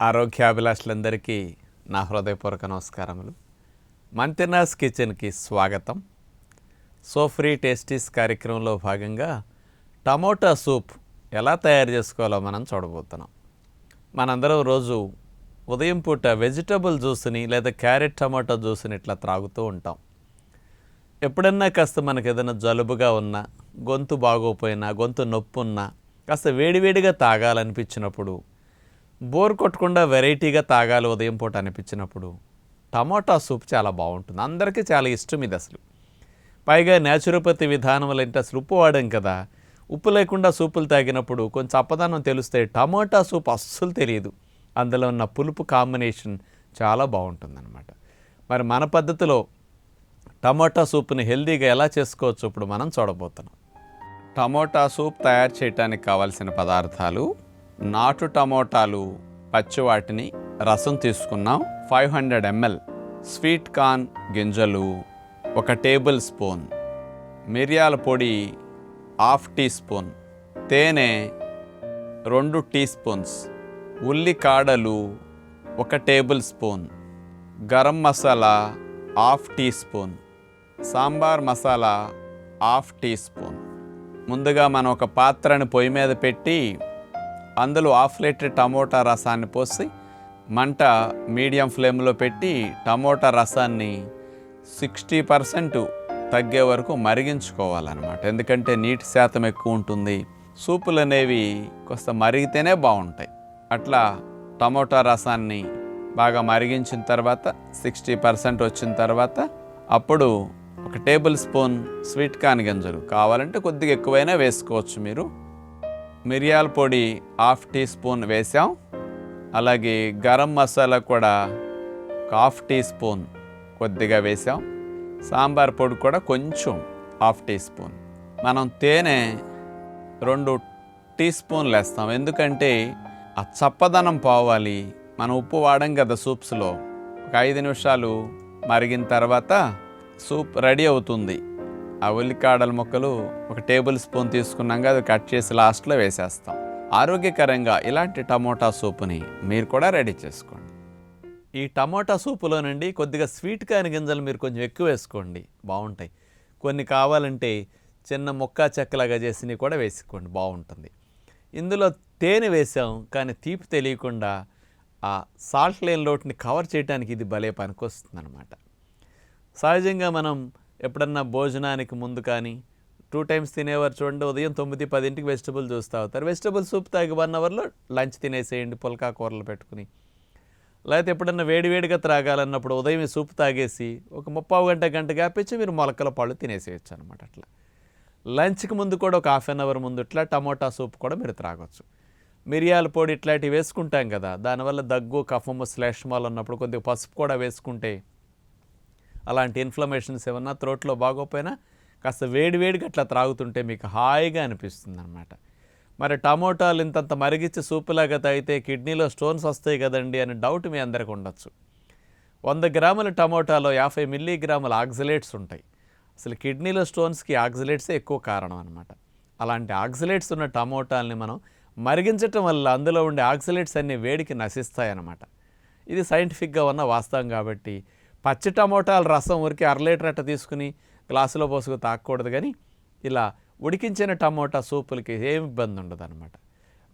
ఆరోగ్యాభిలాషులందరికీ నా హృదయపూర్వక నమస్కారములు. మంతెనాస్ కిచెన్కి స్వాగతం. సో ఫ్రీ టేస్టీస్ కార్యక్రమంలో భాగంగా టమోటా సూప్ ఎలా తయారు చేసుకోవాలో మనం చూడబోతున్నాం. మనందరం రోజు ఉదయం పూట వెజిటబుల్ జ్యూస్ని లేదా క్యారెట్ టమాటా జ్యూస్ని ఇట్లా త్రాగుతూ ఉంటాం. ఎప్పుడన్నా కాస్త మనకు ఏదైనా జలుబుగా ఉన్నా, గొంతు బాగోపోయినా, గొంతు నొప్పి ఉన్నా కాస్త వేడివేడిగా తాగాలనిపించినప్పుడు, బోర్ కొట్టకుండా వెరైటీగా తాగాలి ఉదయం పూట అనిపించినప్పుడు టమాటా సూప్ చాలా బాగుంటుంది. అందరికీ చాలా ఇష్టం ఇది. అసలు పైగా న్యాచురోపతి విధానంలో అంటే అసలు ఉప్పు వాడాం కదా, ఉప్పు లేకుండా సూపులు తాగినప్పుడు కొంచెం అప్పదనం తెలుస్తే టమాటా సూప్ అస్సలు తెలియదు. అందులో ఉన్న పులుపు కాంబినేషన్ చాలా బాగుంటుందన్నమాట. మరి మన పద్ధతిలో టమాటా సూప్ని హెల్దీగా ఎలా చేసుకోవచ్చు ఇప్పుడు మనం చూడబోతున్నాం. టమోటా సూప్ తయారు చేయడానికి కావాల్సిన పదార్థాలు: నాటు టమోటాలు పచ్చి వాటిని రసం తీసుకున్నాం, 500 ml స్వీట్ కార్న్ గింజలు, 1 టేబుల్ స్పూన్ మిరియాల పొడి, 1/2 టీ స్పూన్ తేనె, 2 టీ స్పూన్స్ ఉల్లికాడలు, 1 tablespoon garam masala, 1/2 teaspoon sambar masala, 1/2 teaspoon. ముందుగా మనం ఒక పాత్రని పొయ్యి మీద పెట్టి అందులో 1/2 లీటర్ టమోటా రసాన్ని పోసి మంట మీడియం ఫ్లేమ్లో పెట్టి టమోటా రసాన్ని 60% తగ్గే వరకు మరిగించుకోవాలన్నమాట. ఎందుకంటే నీటి శాతం ఎక్కువ ఉంటుంది, సూపులు అనేవి కాస్త మరిగితేనే బాగుంటాయి. అట్లా టమోటా రసాన్ని బాగా మరిగించిన తర్వాత 60% వచ్చిన తర్వాత అప్పుడు 1 టేబుల్ స్పూన్ స్వీట్ కార్న్ గింజలు, కావాలంటే కొద్దిగా ఎక్కువైనా వేసుకోవచ్చు మీరు. మిరియాల పొడి 1/2 టీ స్పూన్ వేసాం. అలాగే గరం మసాలా కూడా 1/2 టీ స్పూన్ కొద్దిగా వేసాం. సాంబార్ పొడి కూడా కొంచెం 1/2 టీ స్పూన్. మనం తేనె 2 టీ స్పూన్లు వేస్తాం, ఎందుకంటే ఆ చప్పదనం పోవాలి. మనం ఉప్పు వాడం కదా సూప్స్లో. ఒక 5 నిమిషాలు మరిగిన తర్వాత సూప్ రెడీ అవుతుంది. ఆ ఉల్లికాడల ముక్కలు 1 టేబుల్ స్పూన్ తీసుకున్నాం కదా, అది కట్ చేసి లాస్ట్లో వేసేస్తాం. ఆరోగ్యకరంగా ఇలాంటి టమోటా సూపుని మీరు కూడా రెడీ చేసుకోండి. ఈ టమోటా సూపులో నుండి కొద్దిగా స్వీట్ కార్న్ గింజలు మీరు కొంచెం ఎక్కువ వేసుకోండి, బాగుంటాయి. కొన్ని కావాలంటే చిన్న ముక్క చెక్కలాగా చేసి కూడా వేసుకోండి, బాగుంటుంది. ఇందులో తేనె వేసాం, కానీ తీపి తెలియకుండా ఆ సాల్ట్ లేని లోటుని కవర్ చేయడానికి ఇది భలే పనికొస్తుంది అన్నమాట. సహజంగా మనం ఎప్పుడన్నా భోజనానికి ముందు కానీ 2 టైమ్స్ తినేవారు చూడండి, ఉదయం 9-10 వెజిటబుల్ చూస్తూ అవుతారు. వెజిటబుల్ సూప్ తాగి 1 అవర్లో లంచ్ తినేసేయండి పుల్కా కూరలు పెట్టుకుని. లేకపోతే ఎప్పుడన్నా వేడివేడిగా త్రాగాలన్నప్పుడు ఉదయం సూప్ తాగేసి ఒక 30 గంట గ్యాప్ ఇచ్చి మీరు మొలకల పళ్ళు తినేసేయచ్చు అనమాట. అట్లా లంచ్కి ముందు కూడా ఒక 1/2 అవర్ ముందు ఇట్లా టమోటా సూప్ కూడా మీరు త్రాగొచ్చు. మిరియాల పొడి ఇట్లాంటివి వేసుకుంటాం కదా, దానివల్ల దగ్గు, కఫము, శ్లేష్మాలు ఉన్నప్పుడు కొద్దిగా పసుపు కూడా వేసుకుంటే అలాంటి ఇన్ఫ్లమేషన్స్ ఏమన్నా త్రోట్లో బాగోపోయినా కాస్త వేడివేడిగా అట్లా త్రాగుతుంటే మీకు హాయిగా అనిపిస్తుంది అనమాట. మరి టమోటాలు ఇంతంత మరిగించి సూపులాగా తాగితే కిడ్నీలో స్టోన్స్ వస్తాయి కదండి అని డౌట్ మీ అందరికీ ఉండొచ్చు. 100 గ్రాముల టమోటాలో 50 మిల్లీగ్రాముల ఆక్సలేట్స్ ఉంటాయి. అసలు కిడ్నీలో స్టోన్స్కి ఆక్సలేట్సే ఎక్కువ కారణం అనమాట. అలాంటి ఆక్సలేట్స్ ఉన్న టమోటాలని మనం మరిగించటం వల్ల అందులో ఉండే ఆక్సలేట్స్ అన్నీ వేడికి నశిస్తాయి అన్నమాట. ఇది సైంటిఫిక్గా ఉన్న వాస్తవం. కాబట్టి పచ్చి టమోటాల రసం ఊరికి 1/2 లీటర్ అట్ట తీసుకుని గ్లాసులో పోసుకు తాగకూడదు, కానీ ఇలా ఉడికించిన టమోటా సూపులకి ఏమి ఇబ్బంది ఉండదు అనమాట.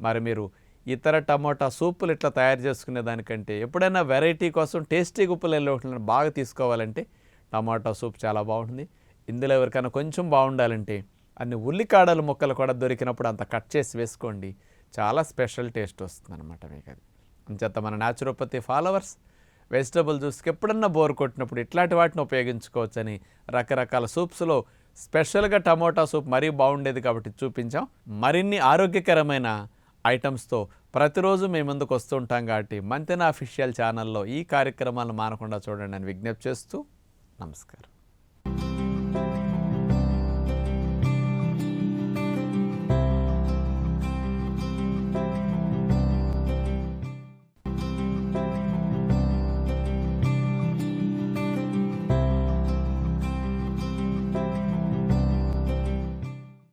మరి మీరు ఇతర టమోటా సూపులు ఇట్లా తయారు చేసుకునే దానికంటే ఎప్పుడైనా వెరైటీ కోసం టేస్టీగా ఉప్పులు బాగా తీసుకోవాలంటే టమాటా సూప్ చాలా బాగుంటుంది. ఇందులో ఎవరికైనా కొంచెం బాగుండాలంటే అన్ని ఉల్లికాడల ముక్కలు కూడా దొరికినప్పుడు అంత కట్ చేసి వేసుకోండి, చాలా స్పెషల్ టేస్ట్ వస్తుంది అనమాట మీకు. అది అంచేత మన న్యాచురోపతి ఫాలోవర్స్ వెజిటబుల్ జ్యూస్కి ఎప్పుడన్నా బోర్ కొట్టినప్పుడు ఇట్లాంటి వాటిని ఉపయోగించుకోవచ్చని రకరకాల సూప్స్లో స్పెషల్గా టమోటా సూప్ మరీ బాగుండేది కాబట్టి చూపించాం. మరిన్ని ఆరోగ్యకరమైన ఐటమ్స్తో ప్రతిరోజు మేము ముందుకు వస్తుంటాం కాబట్టి మంతెనా అఫీషియల్ ఛానల్లో ఈ కార్యక్రమాలను మానకుండా చూడండి అని విజ్ఞప్తి చేస్తూ నమస్కారం.